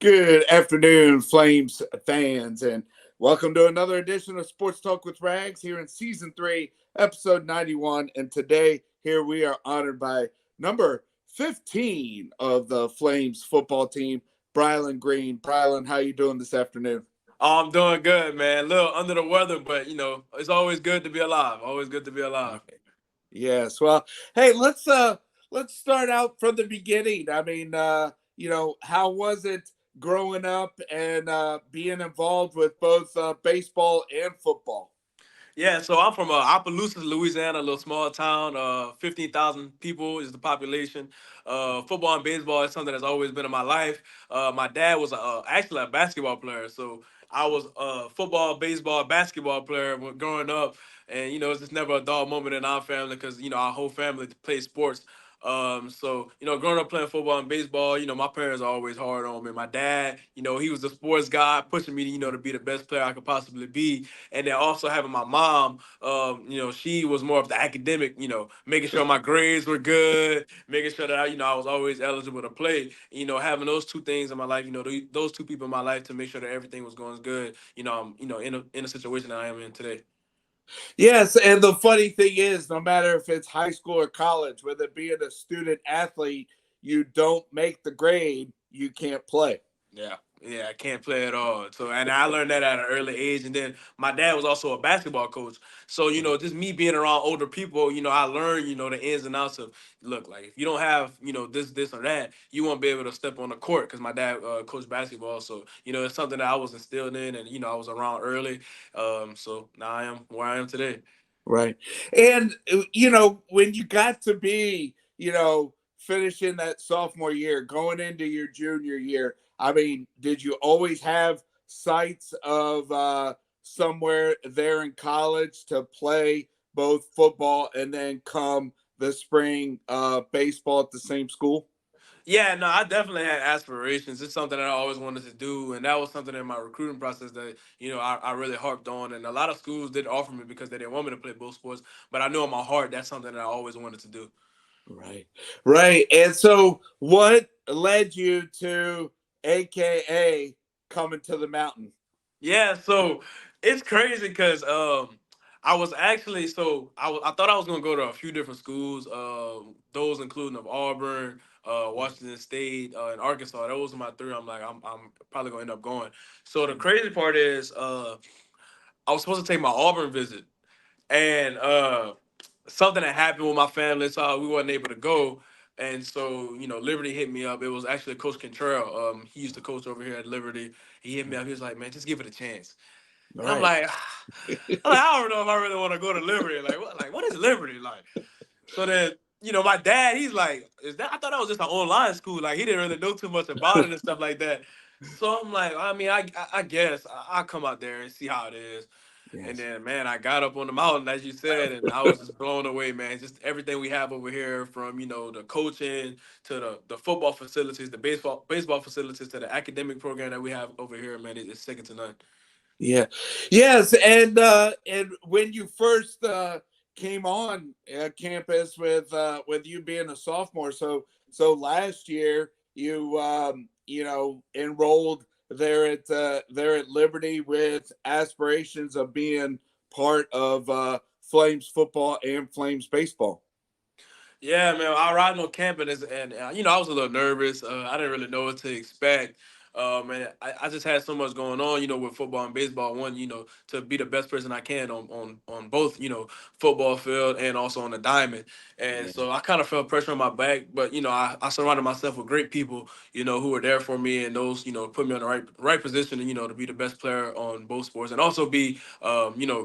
Good afternoon, Flames fans, and welcome to another edition of Sports Talk with Rags here in Season 3, Episode 91. And today, here we are honored by number 15 of the Flames football team, Brylan Green. Brylan, how you doing this afternoon? Oh, I'm doing good, man. A little under the weather, but it's always good to be alive. Always good to be alive. Yes. Well, hey, let's start out from the beginning. How was it growing up and being involved with both baseball and football? Yeah, so I'm from Opelousas, Louisiana, a little small town. 15,000 people is the population. Football and baseball is something that's always been in my life. My dad was actually a basketball player, so I was a football, baseball, basketball player growing up. And it's just never a dull moment in our family because our whole family plays sports. Growing up playing football and baseball, my parents are always hard on me. My dad, he was a sports guy, pushing me, to be the best player I could possibly be. And then also having my mom, she was more of the academic, making sure my grades were good, making sure that I was always eligible to play. Having those two things in my life, those two people in my life to make sure that everything was going good. I'm, in a situation that I am in today. Yes, and the funny thing is, no matter if it's high school or college, whether being a student athlete, you don't make the grade, you can't play. Yeah. Yeah, I can't play at all. So, and I learned that at an early age. And then my dad was also a basketball coach. So, just me being around older people, I learned, the ins and outs of look, like if you don't have, this or that, you won't be able to step on the court because my dad coached basketball. So, it's something that I was instilled in and, I was around early. So now I am where I am today. Right. And, when you got to be, finishing that sophomore year, going into your junior year, I mean, did you always have sights of somewhere there in college to play both football and then come the spring baseball at the same school? Yeah, no, I definitely had aspirations. It's something that I always wanted to do, and that was something in my recruiting process that I really harped on. And a lot of schools did offer me because they didn't want me to play both sports, but I know in my heart that's something that I always wanted to do. Right. Right. And so what led you to AKA coming to the mountain? Yeah, so it's crazy because I was actually I thought I was gonna go to a few different schools, those including of Auburn, Washington State, and Arkansas. Those are my three. I'm probably gonna end up going. So the crazy part is I was supposed to take my Auburn visit, and something that happened with my family, so we wasn't able to go. And so, Liberty hit me up. It was actually Coach Cantrell. He used to coach over here at Liberty. He hit me up. He was like, "Man, just give it a chance." All And I'm right. like, I don't know if I really want to go to Liberty. What is Liberty like? So then, my dad, he's like, "Is that?" I thought that was just an online school. Like he didn't really know too much about it and stuff like that. So I'm like, I mean, I guess I'll come out there and see how it is. And Yes. then, man, I got up on the mountain, as you said, and I was just blown away, man. Just everything we have over here, from the coaching to the football facilities, the baseball facilities, to the academic program that we have over here, man, it's second to none. Yeah. Yes. And when you first came on campus with you being a sophomore, so last year you enrolled there at Liberty with aspirations of being part of Flames football and Flames baseball. Yeah, man. I arrived on campus and I was a little nervous. I didn't really know what to expect. And I just had so much going on, with football and baseball. One, to be the best person I can on both, football field and also on the diamond. And Yeah. so I kind of felt pressure on my back, but I surrounded myself with great people, who were there for me, and those, put me on the right position, to be the best player on both sports and also be,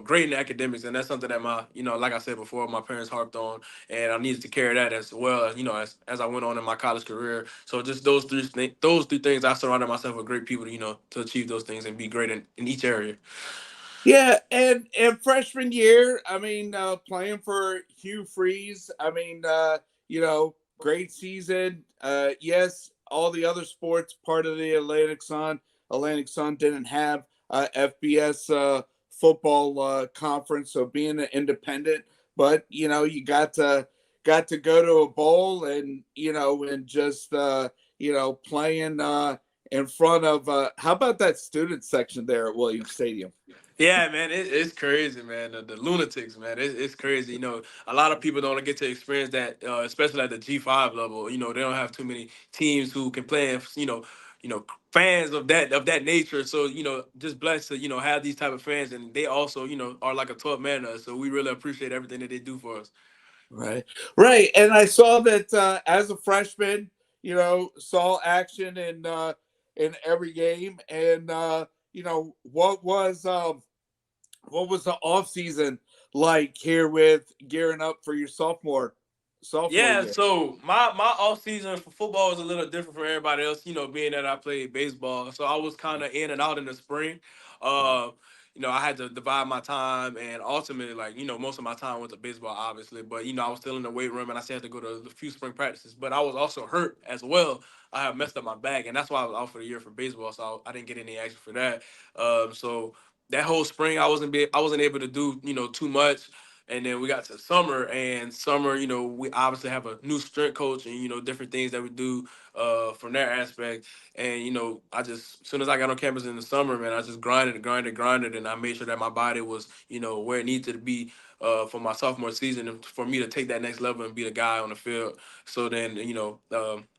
great in academics. And that's something that my, like I said before, my parents harped on, and I needed to carry that as well, as I went on in my college career. So just those three things, I surrounded myself with great people, to achieve those things and be great in each area. Yeah, and freshman year, I mean, playing for Hugh Freeze, I mean, great season. Yes, all the other sports part of the Atlantic Sun didn't have FBS football conference, so being an independent, but you got to go to a bowl and and just playing in front of how about that student section there at Williams Stadium? Yeah, man, it's crazy, man. The lunatics, man, it's crazy. A lot of people don't get to experience that, especially at the G5 level. They don't have too many teams who can play. Fans of that nature. So just blessed to have these type of fans, and they also are like a 12 man to us. So we really appreciate everything that they do for us. Right, right. And I saw that as a freshman, saw action in every game. And what was the off season like here with gearing up for your sophomore Yeah, year? so my off season for football was a little different from everybody else, being that I played baseball. So I was kind of in and out in the spring. Right, Uh, I had to divide my time, and ultimately, like, most of my time went to baseball, obviously. But I was still in the weight room, and I still had to go to a few spring practices. But I was also hurt as well. I had messed up my back, and that's why I was out for the year for baseball. So I didn't get any action for that. So that whole spring, I wasn't able to do too much. And then we got to summer, and summer, we obviously have a new strength coach, and different things that we do from their aspect. And I just, as soon as I got on campus in the summer, man, I just grinded, and I made sure that my body was where it needed to be for my sophomore season, and for me to take that next level and be the guy on the field. So then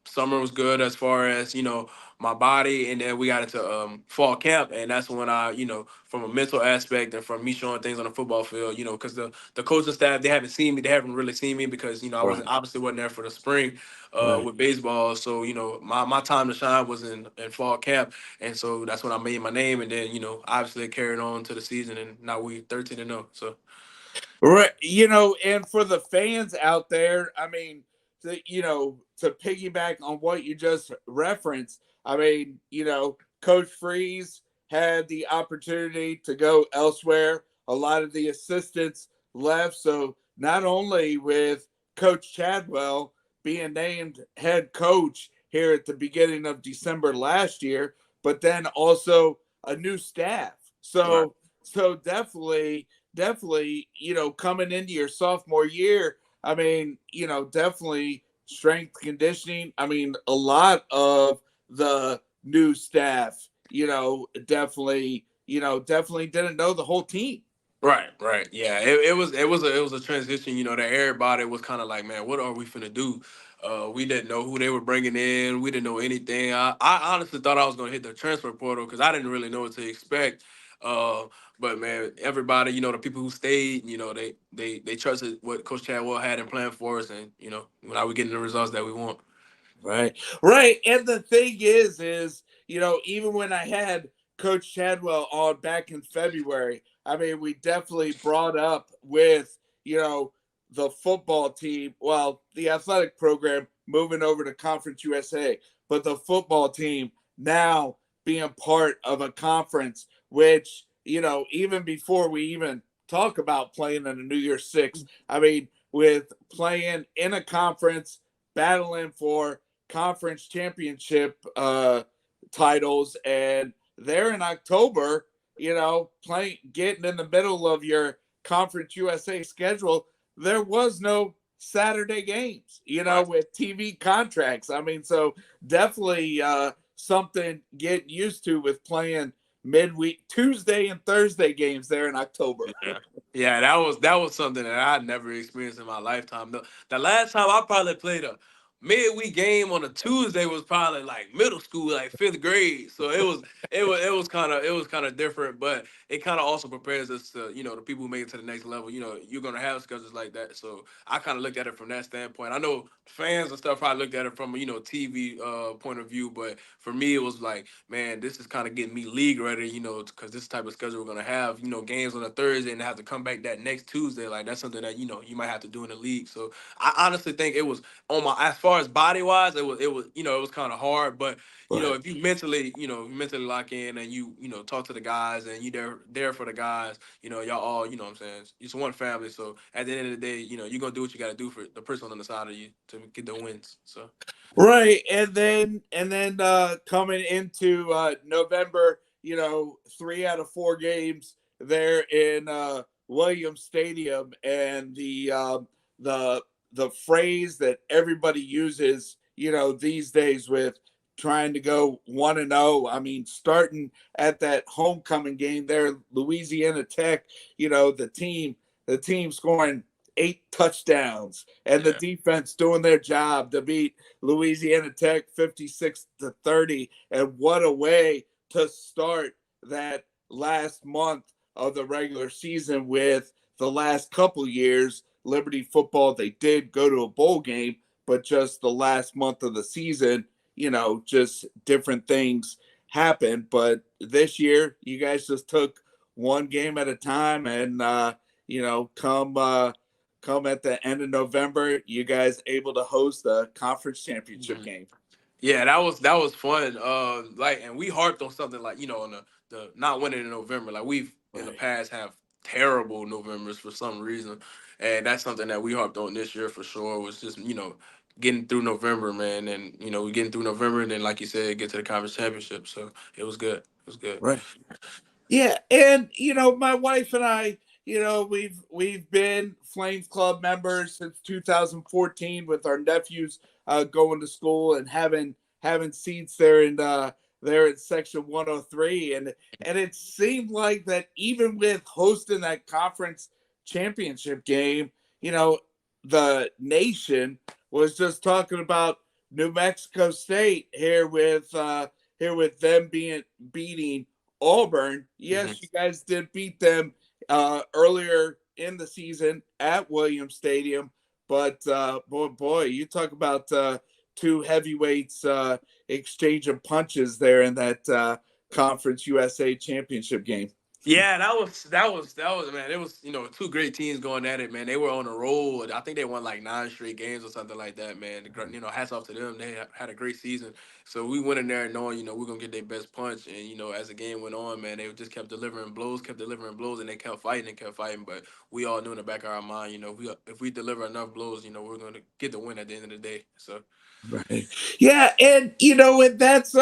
summer was good as far as my body, and then we got into fall camp, and that's when I from a mental aspect and from me showing things on the football field, because the coaching staff, they haven't really seen me because I right, wasn't there for the spring right. with baseball. So my time to shine was in fall camp, and so that's when I made my name, and then obviously it carried on to the season, and now we 13-0. So Right. And for the fans out there, I mean, to piggyback on what you just referenced, I mean, Coach Freeze had the opportunity to go elsewhere. A lot of the assistants left. So not only with Coach Chadwell being named head coach here at the beginning of December last year, but then also a new staff. right. So definitely, coming into your sophomore year, I mean, definitely strength conditioning. I mean, a lot of the new staff, definitely didn't know the whole team. Right, right. Yeah, it was a transition, that everybody was kind of like, man, what are we finna do? We didn't know who they were bringing in. We didn't know anything. I honestly thought I was gonna hit the transfer portal because I didn't really know what to expect. Uh, but man, everybody, the people who stayed, they trusted what Coach Chadwell had in plan for us, and now we're getting the results that we want. Right. Right. And the thing is, even when I had Coach Chadwell on back in February, I mean, we definitely brought up with, the football team, well, the athletic program moving over to Conference USA, but the football team now being part of a conference, which, even before we even talk about playing in a New Year's Six, I mean, with playing in a conference, battling for conference championship titles, and they're in October. Playing, getting in the middle of your Conference USA schedule. There was no Saturday games. Right. With TV contracts. I mean, so definitely something getting used to with playing midweek Tuesday and Thursday games there in October. Yeah. Yeah, that was something that I never experienced in my lifetime. The last time I probably played a midweek game on a Tuesday was probably like middle school, like fifth grade. So it was kind of different, but it kind of also prepares us to the people who make it to the next level. You're gonna have schedules like that. So I kind of looked at it from that standpoint. I know fans and stuff probably looked at it from TV point of view, but for me it was like, man, this is kind of getting me league ready, because this type of schedule we're gonna have, games on a Thursday and have to come back that next Tuesday. Like that's something that you might have to do in the league. So I honestly think it was on my, as far as body wise, it was it was kind of hard, but Right. if you mentally lock in and talk to the guys and you there for the guys, y'all all, what I'm saying, it's one family. So at the end of the day, you're gonna do what you got to do for the person on the side of you to get the wins. So Right, and then coming into November, 3 out of 4 games there in Williams Stadium, and the the phrase that everybody uses, these days with trying to go 1-0. I mean, starting at that homecoming game there, Louisiana Tech, the team scoring 8 touchdowns and the Yeah. defense doing their job to beat Louisiana Tech 56-30. And what a way to start that last month of the regular season. With the last couple years, Liberty football, they did go to a bowl game, but just the last month of the season, just different things happened. But this year, you guys just took one game at a time, and come at the end of November, you guys able to host a conference championship Mhm. game. Yeah, that was fun. And we harped on something like on the not winning in November. Like we've in the Right. past have terrible Novembers for some reason, and that's something that we harped on this year for sure. Was just getting through November, man, and we getting through November, and then like you said, get to the conference championship. So it was good. It was good. Right. Yeah, and my wife and I, we've been Flames Club members since 2014, with our nephews going to school and having seats there in section 103. And it seemed like that even with hosting that conference championship game, you know, the nation was just talking about New Mexico State here with them beating Auburn. Hmm. Yes, you guys did beat them earlier in the season at Williams Stadium, but boy, you talk about two heavyweights exchanging punches there in that Conference USA championship game. Yeah, that was man. It was two great teams going at it, man. They were on a roll. I think they won like 9 straight games or something like that, man. Hats off to them. They had a great season. So we went in there knowing we're gonna get their best punch, and as the game went on, man, they just kept delivering blows, and they kept fighting and kept fighting. But we all knew in the back of our mind, if we deliver enough blows, we're gonna get the win at the end of the day. So Right. Yeah, and and that's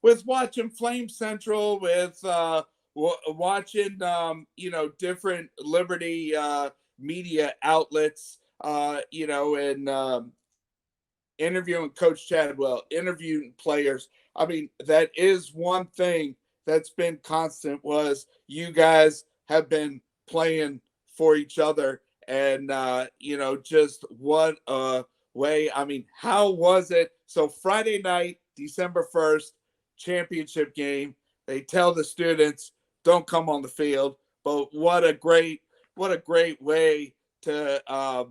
with watching Flame Central, with watching different Liberty media outlets, and interviewing Coach Chadwell, interviewing players. I mean, that is one thing that's been constant, was you guys have been playing for each other. And just what a way. I mean, how was it? So Friday night, December 1st, championship game. They tell the students don't come on the field. But what a great way to have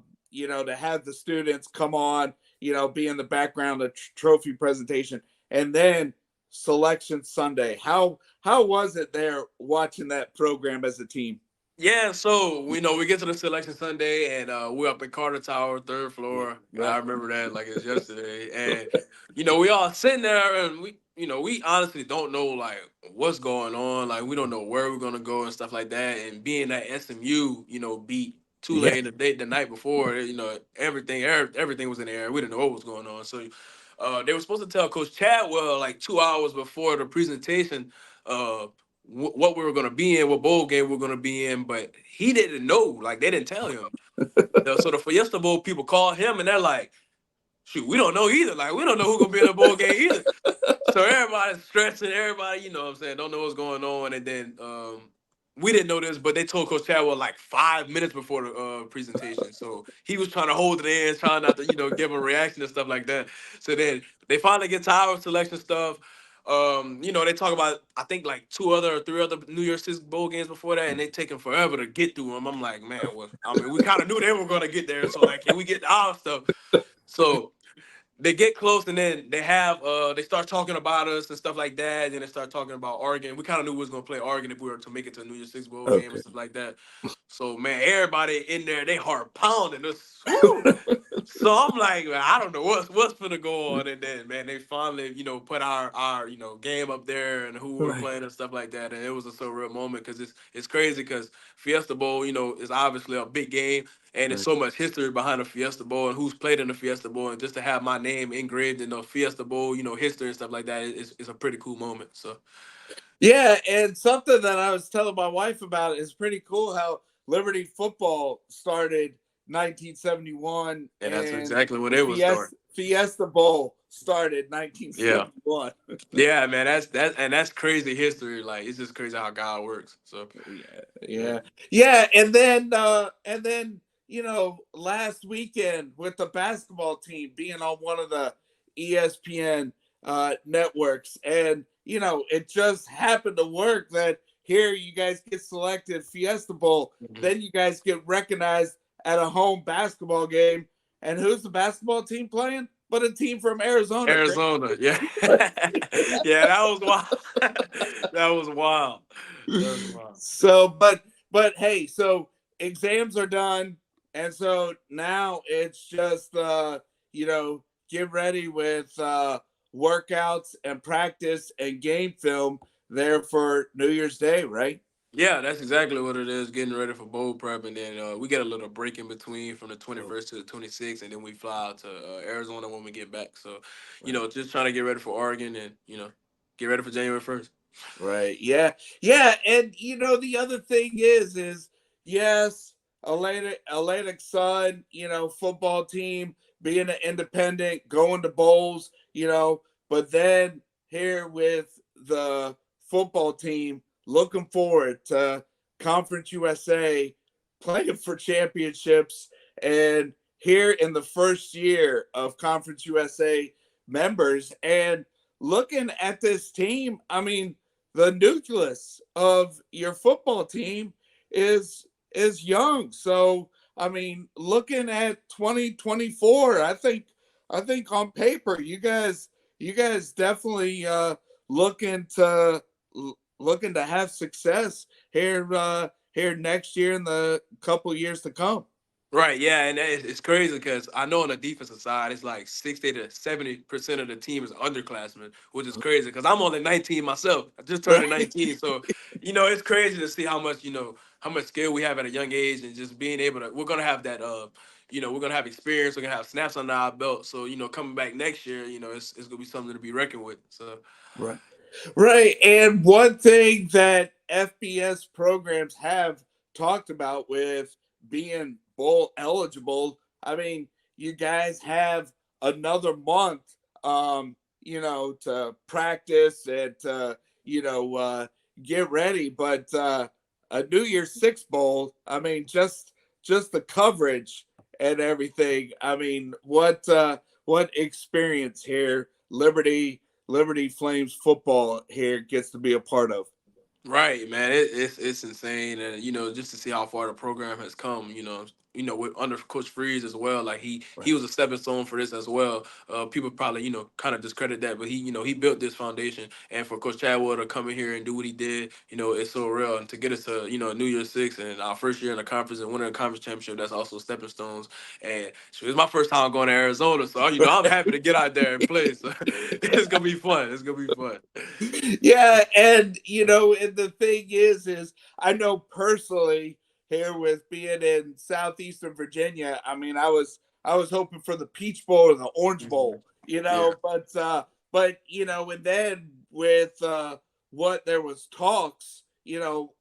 the students come on, be in the background of trophy presentation. And then selection Sunday. How was it there watching that program as a team? yeah, so we get to the selection Sunday, and we're up in Carter Tower, third floor. I Right. remember that like it's yesterday, and we all sitting there, and we honestly don't know like what's going on, like we don't know where we're gonna go and stuff like that. And being that SMU, beat Yeah. Tulane the night before, everything was in the air. We didn't know what was going on, so they were supposed to tell Coach Chadwell like 2 hours before the presentation. Uh, what we were going to be in, what bowl game we are going to be in, but he didn't know. Like they didn't tell him. So the Fiesta Bowl people called him, and they're like, "Shoot, we don't know either. Like we don't know who's going to be in the bowl game either." So everybody's stressing. Everybody, what I'm saying, don't know what's going on. And then we didn't know this, but they told Coach Chadwell like 5 minutes before the presentation. So he was trying to hold it in, trying not to, give a reaction and stuff like that. So then they finally get to our selection stuff. They talk about I think like 2 or 3 other New Year's Six bowl games before that, and they taking forever to get through them. I'm like, man, well, I mean, we kind of knew they were gonna get there, so like, can we get to our stuff? So they get close, and then they start talking about us and stuff like that. And they start talking about Oregon. We kind of knew we was gonna play Oregon if we were to make it to a New Year's Six bowl game and Okay. stuff like that. So man, everybody in there, they heart pounding us. Woo! So I'm like, man, I don't know what's gonna go on. And then man, they finally put our game up there and who we're Right. playing and stuff like that. And it was a so real moment because it's crazy because Fiesta Bowl is obviously a big game, and there's Right. so much history behind the Fiesta Bowl and who's played in the Fiesta Bowl, and just to have my name engraved in the Fiesta Bowl, history and stuff like that is a pretty cool moment. So Yeah, and something that I was telling my wife about is pretty cool, how Liberty football started 1971, and that's and exactly when it was Fiesta starting. Fiesta Bowl started Yeah. 1971. Yeah, man, that's crazy history. Like it's just crazy how God works. So Yeah, yeah. yeah, yeah. And then last weekend with the basketball team being on one of the ESPN networks, and it just happened to work that here you guys get selected Fiesta Bowl, Mhm. then you guys get recognized at a home basketball game, and who's the basketball team playing? But a team from Arizona. Great. Arizona, yeah, yeah, that was wild. That was wild. That was wild. So, but hey, so exams are done, and so now it's just get ready with workouts and practice and game film there for New Year's Day, right? Yeah, that's exactly what it is. Getting ready for bowl prep, and then we get a little break in between from the Oh, 21st to the 26th, and then we fly out to Arizona when we get back. So, right. just trying to get ready for Oregon, and get ready for January 1st. Right. Yeah. Yeah. And the other thing is yes, Atlantic Sun, football team, being an independent, going to bowls, but then here with the football team, looking forward to Conference USA, playing for championships, and here in the first year of Conference USA members, and looking at this team, I mean, the nucleus of your football team is young. So I mean, looking at 2024, I think on paper, you guys definitely looking to looking to have success here next year and the couple years to come. Right, yeah, and it's crazy because I know on the defensive side, it's like 60 to 70% of the team is underclassmen, which is crazy because I'm only 19 myself. I just turned Right. 19, so it's crazy to see how much skill we have at a young age, and just being able to. We're gonna have that, we're gonna have experience. We're gonna have snaps under our belt. So coming back next year, it's gonna be something to be reckoned with. So Right. Right. And one thing that FBS programs have talked about with being bowl eligible, I mean, you guys have another month, to practice and to, get ready. But a New Year's Six bowl, I mean, just the coverage and everything. I mean, what experience here, Liberty Flames football here gets to be a part of. right, man, it's insane, and just to see how far the program has come. With under Coach Freeze as well. Like he Right. was a stepping stone for this as well. People probably kind of discredit that, but he built this foundation, and for Coach Chadwell to come in here and do what he did, it's so real, and to get us to New Year's Six and our first year in the conference and winning a conference championship. That's also stepping stones, and so it's my first time going to Arizona, so I'm happy to get out there and play. So it's gonna be fun. It's gonna be fun. Yeah, and and the thing is I know personally here with being in southeastern Virginia, I mean, I was hoping for the Peach Bowl or the Orange Mhm. Bowl, Yeah. but and then with what there was talks,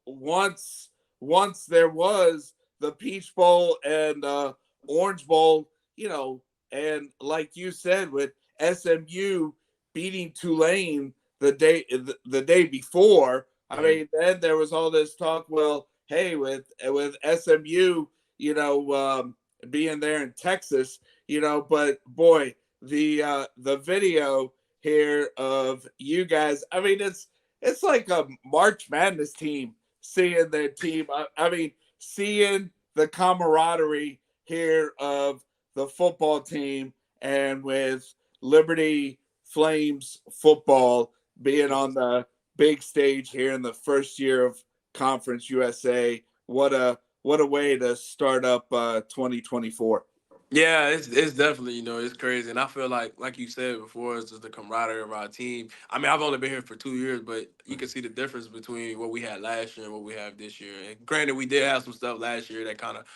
once there was the Peach Bowl and Orange Bowl, and like you said with SMU beating Tulane the day before. I Mhm. mean, then there was all this talk. Well, hey, with SMU, being there in Texas, but boy, the video here of you guys. I mean, it's like a March Madness team seeing their team. I mean, seeing the camaraderie here of the football team and with Liberty Flames football being on the big stage here in the first year of Conference USA. What a way to start up 2024. Yeah, it's definitely it's crazy, and I feel like you said before, it's just the camaraderie of our team. I mean, I've only been here for 2 years, but you can see the difference between what we had last year and what we have this year. And granted, we did have some stuff last year that kind of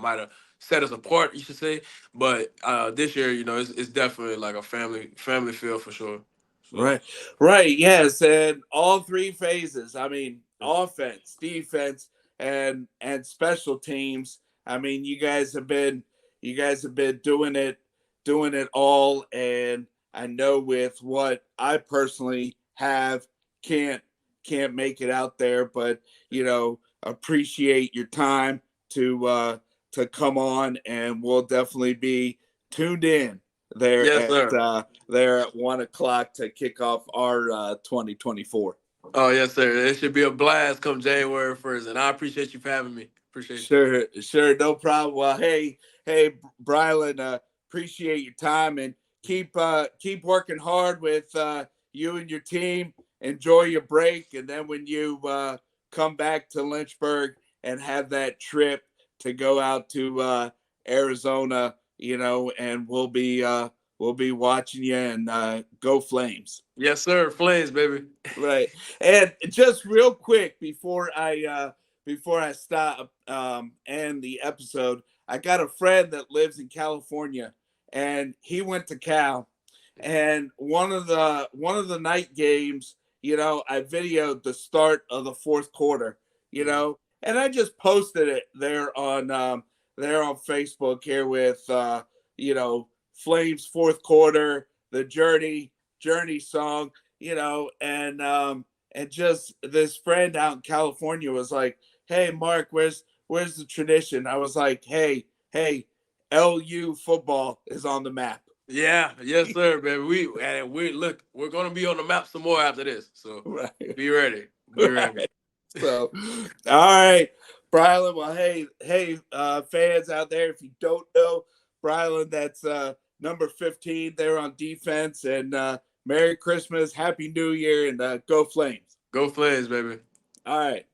might have set us apart, you should say. But this year, it's definitely like a family feel for sure. So Right. Right. Yes. And all three phases. I mean, offense, defense, and special teams. I mean, you guys have been doing it doing it all. And I know with what I personally have, can't can't make it out there, but appreciate your time to come on, and we'll definitely be tuned in Yes, sir. there at 1 o'clock to kick off our 2024. Oh, yes, sir. It should be a blast come January 1st, and I appreciate you for having me. Appreciate you. Sure, no problem. Well, hey, Brylan, appreciate your time, and keep working hard with you and your team. Enjoy your break, and then when you come back to Lynchburg and have that trip to go out to Arizona, and we'll be watching you, and go Flames. Yes, sir. Flames, baby. Right. And just real quick before I stop end the episode, I got a friend that lives in California, and he went to Cal, and one of the night games, I videoed the start of the fourth quarter, and I just posted it there on Facebook here with Flames fourth quarter, the Journey song, and just this friend out in California was like, "Hey, Mark, where's the tradition?" I was like, "Hey, LU football is on the map." Yeah, yes, sir, baby. We're gonna be on the map some more after this. So Right, be ready. Be ready. right. So, all right, Brylan. Well, hey, fans out there, if you don't know Brylan, that's number 15 there on defense, and Merry Christmas, Happy New Year, and go Flames. Go Flames, baby. All right.